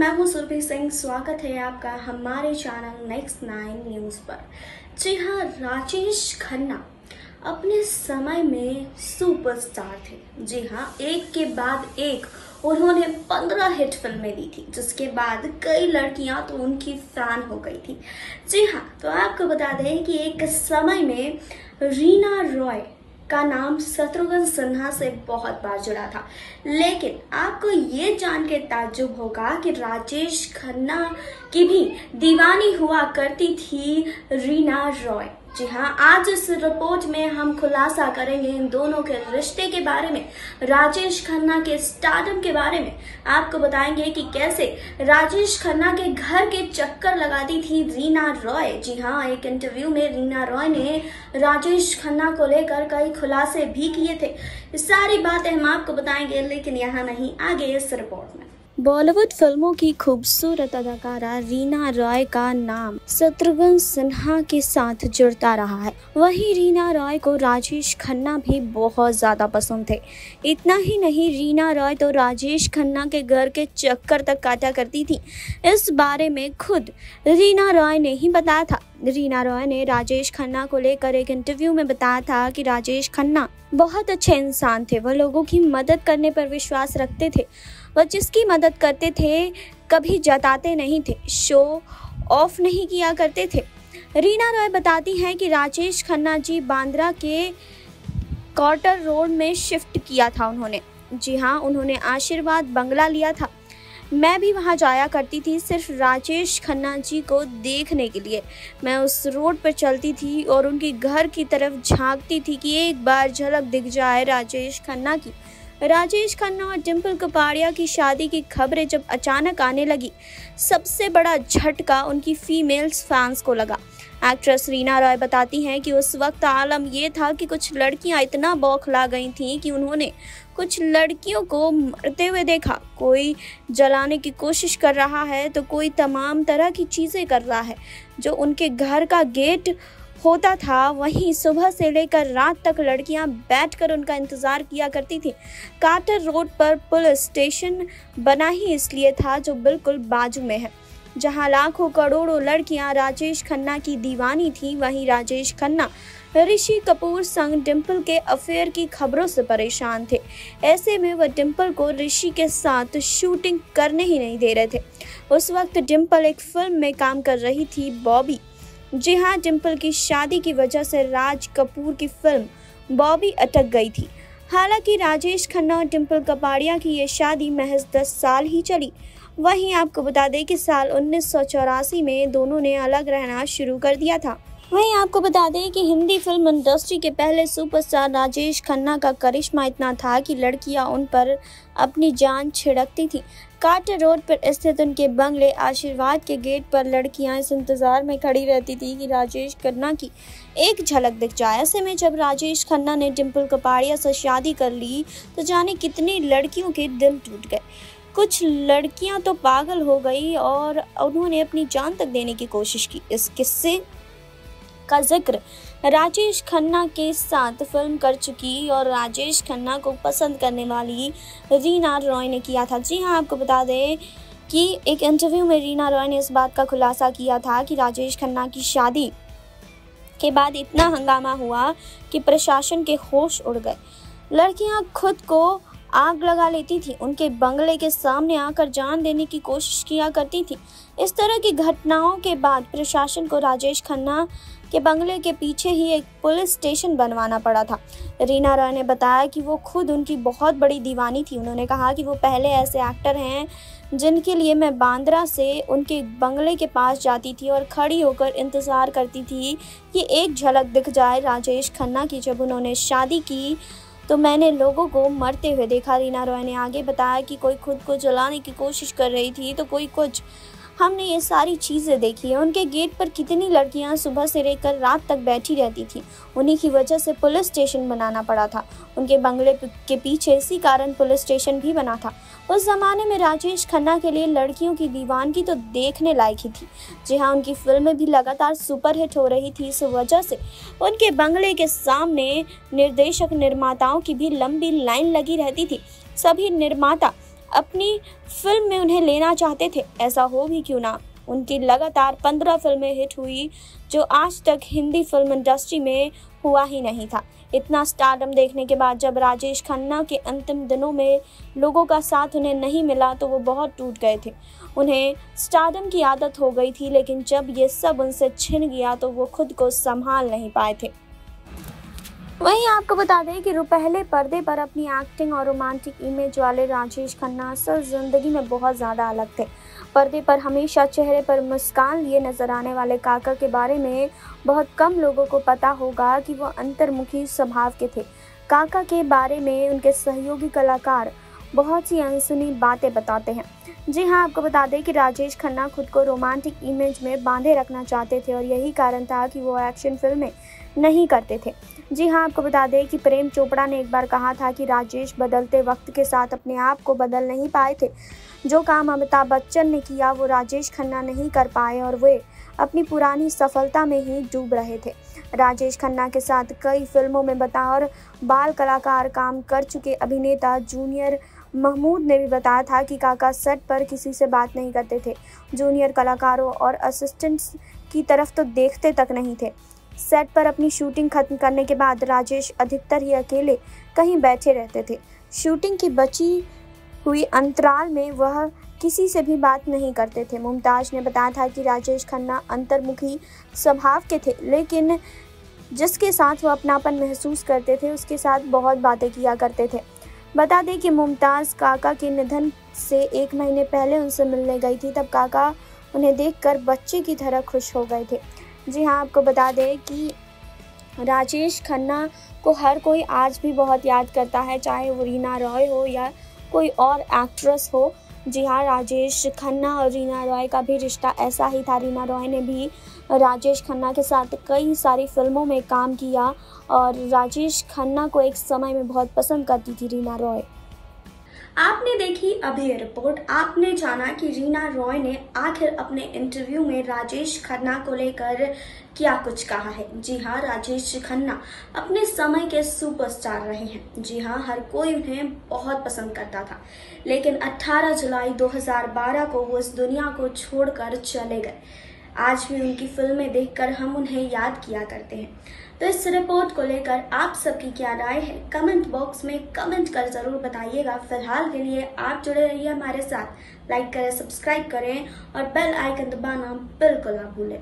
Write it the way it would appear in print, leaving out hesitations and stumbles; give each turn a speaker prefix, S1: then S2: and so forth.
S1: मैं हूं सुरभि सिंह। स्वागत है आपका हमारे चैनल नेक्स्ट 9 न्यूज़ पर। जी हाँ, राजेश खन्ना अपने समय में सुपरस्टार थे। जी हाँ, एक के बाद एक उन्होंने 15 हिट फिल्में दी थी, जिसके बाद कई लड़कियां तो उनकी फैन हो गई थी। जी हाँ, तो आपको बता दें कि एक समय में रीना रॉय का नाम शत्रुघ्न सिन्हा से बहुत बार जुड़ा था, लेकिन आपको ये जान के ताज्जुब होगा कि राजेश खन्ना की भी दीवानी हुआ करती थी रीना रॉय। जी हाँ, आज इस रिपोर्ट में हम खुलासा करेंगे इन दोनों के रिश्ते के बारे में, राजेश खन्ना के स्टारडम के बारे में। आपको बताएंगे कि कैसे राजेश खन्ना के घर के चक्कर लगाती थी रीना रॉय। जी हाँ, एक इंटरव्यू में रीना रॉय ने राजेश खन्ना को लेकर कई खुलासे भी किए थे। ये सारी बातें हम आपको बताएंगे, लेकिन यहाँ नहीं, आगे इस रिपोर्ट में। बॉलीवुड फिल्मों की खूबसूरत अदाकारा रीना रॉय का नाम शत्रुघ्न सिन्हा के साथ जुड़ता रहा है। वहीं रीना रॉय को राजेश खन्ना भी बहुत ज्यादा पसंद थे। इतना ही नहीं, रीना रॉय तो राजेश खन्ना के घर के चक्कर तक काटा करती थी। इस बारे में खुद रीना रॉय ने ही बताया था। रीना रॉय ने राजेश खन्ना को लेकर एक इंटरव्यू में बताया था कि राजेश खन्ना बहुत अच्छे इंसान थे। वह लोगों की मदद करने पर विश्वास रखते थे। वह जिसकी मदद करते थे कभी जताते नहीं थे, शो ऑफ नहीं किया करते थे। रीना रॉय बताती हैं कि राजेश खन्ना जी बांद्रा के क्वार्टर रोड में शिफ्ट किया था उन्होंने। जी हाँ, उन्होंने आशीर्वाद बंगला लिया था। मैं भी वहाँ जाया करती थी सिर्फ राजेश खन्ना जी को देखने के लिए। मैं उस रोड पर चलती थी और उनके घर की तरफ झांकती थी कि एक बार झलक दिख जाए राजेश खन्ना की। राजेश खन्ना और डिम्पल कपाड़िया की शादी की खबरें जब अचानक आने लगी, सबसे बड़ा झटका उनकी फीमेल्स फैंस को लगा। एक्ट्रेस रीना रॉय बताती हैं कि उस वक्त आलम ये था कि कुछ लड़कियां इतना बौखला गई थीं कि उन्होंने कुछ लड़कियों को मरते हुए देखा। कोई जलाने की कोशिश कर रहा है तो कोई तमाम तरह की चीज़ें कर रहा है। जो उनके घर का गेट होता था, वहीं सुबह से लेकर रात तक लड़कियां बैठकर उनका इंतजार किया करती थी। कार्टर रोड पर पुलिस स्टेशन बना ही इसलिए था, जो बिल्कुल बाजू में है, जहां लाखों करोड़ों लड़कियां राजेश खन्ना की दीवानी थी। वहीं राजेश खन्ना ऋषि कपूर संग डिम्पल के अफेयर की खबरों से परेशान थे। ऐसे में वह डिम्पल को ऋषि के साथ शूटिंग करने ही नहीं दे रहे थे। उस वक्त डिम्पल एक फिल्म में काम कर रही थी, बॉबी। जी हाँ, डिम्पल की शादी की वजह से राज कपूर की फिल्म बॉबी अटक गई थी। हालांकि राजेश खन्ना और डिम्पल कपाड़िया की ये शादी महज 10 साल ही चली। वहीं आपको बता दें कि साल 1984 में दोनों ने अलग रहना शुरू कर दिया था। वहीं आपको बता दें कि हिंदी फिल्म इंडस्ट्री के पहले सुपरस्टार राजेश खन्ना का करिश्मा इतना था कि लड़कियां उन पर अपनी जान छिड़कती थीं। कार्टर रोड पर स्थित उनके बंगले आशीर्वाद के गेट पर लड़कियां इस इंतजार में खड़ी रहती थी कि राजेश खन्ना की एक झलक दिख जाए। ऐसे में जब राजेश खन्ना ने डिम्पल कपाड़िया से शादी कर ली तो जाने कितनी लड़कियों के दिल टूट गए। कुछ लड़कियां तो पागल हो गई और उन्होंने अपनी जान तक देने की कोशिश की। इस किस्से का जिक्र राजेश खन्ना के साथ फिल्म कर चुकी और राजेश खन्ना को पसंद करने वाली रीना रॉय ने किया था। जी हाँ, आपको बता दें कि एक इंटरव्यू में रीना रॉय ने इस बात का खुलासा किया था कि राजेश खन्ना की शादी के बाद इतना हंगामा हुआ कि प्रशासन के होश उड़ गए। लड़कियां खुद को आग लगा लेती थी, उनके बंगले के सामने आकर जान देने की कोशिश किया करती थी। इस तरह की घटनाओं के बाद प्रशासन को राजेश खन्ना के बंगले के पीछे ही एक पुलिस स्टेशन बनवाना पड़ा था। रीना रॉय ने बताया कि वो खुद उनकी बहुत बड़ी दीवानी थी। उन्होंने कहा कि वो पहले ऐसे एक्टर हैं जिनके लिए मैं बांद्रा से उनके बंगले के पास जाती थी और खड़ी होकर इंतज़ार करती थी कि एक झलक दिख जाए राजेश खन्ना की। जब उन्होंने शादी की तो मैंने लोगों को मरते हुए देखा। रीना रॉय ने आगे बताया कि कोई खुद को जलाने की कोशिश कर रही थी तो कोई कुछ। हमने ये सारी चीज़ें देखी है। उनके गेट पर कितनी लड़कियां सुबह से लेकर रात तक बैठी रहती थी। उन्हीं की वजह से पुलिस स्टेशन बनाना पड़ा था। उनके बंगले के पीछे इसी कारण पुलिस स्टेशन भी बना था। उस जमाने में राजेश खन्ना के लिए लड़कियों की दीवानगी तो देखने लायक ही थी। जी हाँ, उनकी फिल्में भी लगातार सुपरहिट हो रही थी। इस वजह से उनके बंगले के सामने निर्देशक निर्माताओं की भी लंबी लाइन लगी रहती थी। सभी निर्माता अपनी फिल्म में उन्हें लेना चाहते थे। ऐसा हो भी क्यों ना, उनकी लगातार 15 फिल्में हिट हुई, जो आज तक हिंदी फिल्म इंडस्ट्री में हुआ ही नहीं था। इतना स्टारडम देखने के बाद जब राजेश खन्ना के अंतिम दिनों में लोगों का साथ उन्हें नहीं मिला तो वो बहुत टूट गए थे। उन्हें स्टारडम की आदत हो गई थी, लेकिन जब ये सब उनसे छिन गया तो वो खुद को संभाल नहीं पाए थे। वहीं आपको बता दें कि पहले पर्दे पर अपनी एक्टिंग और रोमांटिक इमेज वाले राजेश खन्ना असल जिंदगी में बहुत ज़्यादा अलग थे। पर्दे पर हमेशा चेहरे पर मुस्कान लिए नजर आने वाले काका के बारे में बहुत कम लोगों को पता होगा कि वो अंतर्मुखी स्वभाव के थे। काका के बारे में उनके सहयोगी कलाकार बहुत सी अनसुनी बातें बताते हैं। जी हाँ, आपको बता दें कि राजेश खन्ना खुद को रोमांटिक इमेज में बांधे रखना चाहते थे और यही कारण था कि वो एक्शन फिल्में नहीं करते थे। जी हाँ, आपको बता दें कि प्रेम चोपड़ा ने एक बार कहा था कि राजेश बदलते वक्त के साथ अपने आप को बदल नहीं पाए थे। जो काम अमिताभ बच्चन ने किया वो राजेश खन्ना नहीं कर पाए और वे अपनी पुरानी सफलता में ही डूब रहे थे। राजेश खन्ना के साथ कई फिल्मों में बतौर बाल कलाकार काम कर चुके अभिनेता जूनियर महमूद ने भी बताया था कि काका सेट पर किसी से बात नहीं करते थे। जूनियर कलाकारों और असिस्टेंट्स की तरफ तो देखते तक नहीं थे। सेट पर अपनी शूटिंग खत्म करने के बाद राजेश अधिकतर ही अकेले कहीं बैठे रहते थे। शूटिंग की बची हुई अंतराल में वह किसी से भी बात नहीं करते थे। मुमताज ने बताया था कि राजेश खन्ना अंतर्मुखी स्वभाव के थे, लेकिन जिसके साथ वो अपनापन महसूस करते थे उसके साथ बहुत बातें किया करते थे। बता दें कि मुमताज काका के निधन से 1 महीने पहले उनसे मिलने गई थी, तब काका उन्हें देखकर बच्चे की तरह खुश हो गए थे। जी हाँ, आपको बता दें कि राजेश खन्ना को हर कोई आज भी बहुत याद करता है, चाहे वो रीना रॉय हो या कोई और एक्ट्रेस हो। जी हाँ, राजेश खन्ना और रीना रॉय का भी रिश्ता ऐसा ही था। रीना रॉय ने भी राजेश खन्ना के साथ कई सारी फिल्मों में काम किया और राजेश खन्ना को एक समय में बहुत पसंद करती थी रीना रॉय। आपने देखी अभी रिपोर्ट, आपने जाना कि रीना रॉय ने आखिर अपने इंटरव्यू में राजेश खन्ना को लेकर क्या कुछ कहा है। जी हाँ, राजेश खन्ना अपने समय के सुपरस्टार रहे हैं। जी हाँ, हर कोई उन्हें बहुत पसंद करता था, लेकिन 18 जुलाई 2012 को वो इस दुनिया को छोड़कर चले गए। आज भी उनकी फिल्में देखकर हम उन्हें याद किया करते हैं। तो इस रिपोर्ट को लेकर आप सबकी क्या राय है, कमेंट बॉक्स में कमेंट कर जरूर बताइएगा। फिलहाल के लिए आप जुड़े रहिए हमारे साथ, लाइक करें, सब्सक्राइब करें और बेल आइकन दबाना बिल्कुल ना भूलें।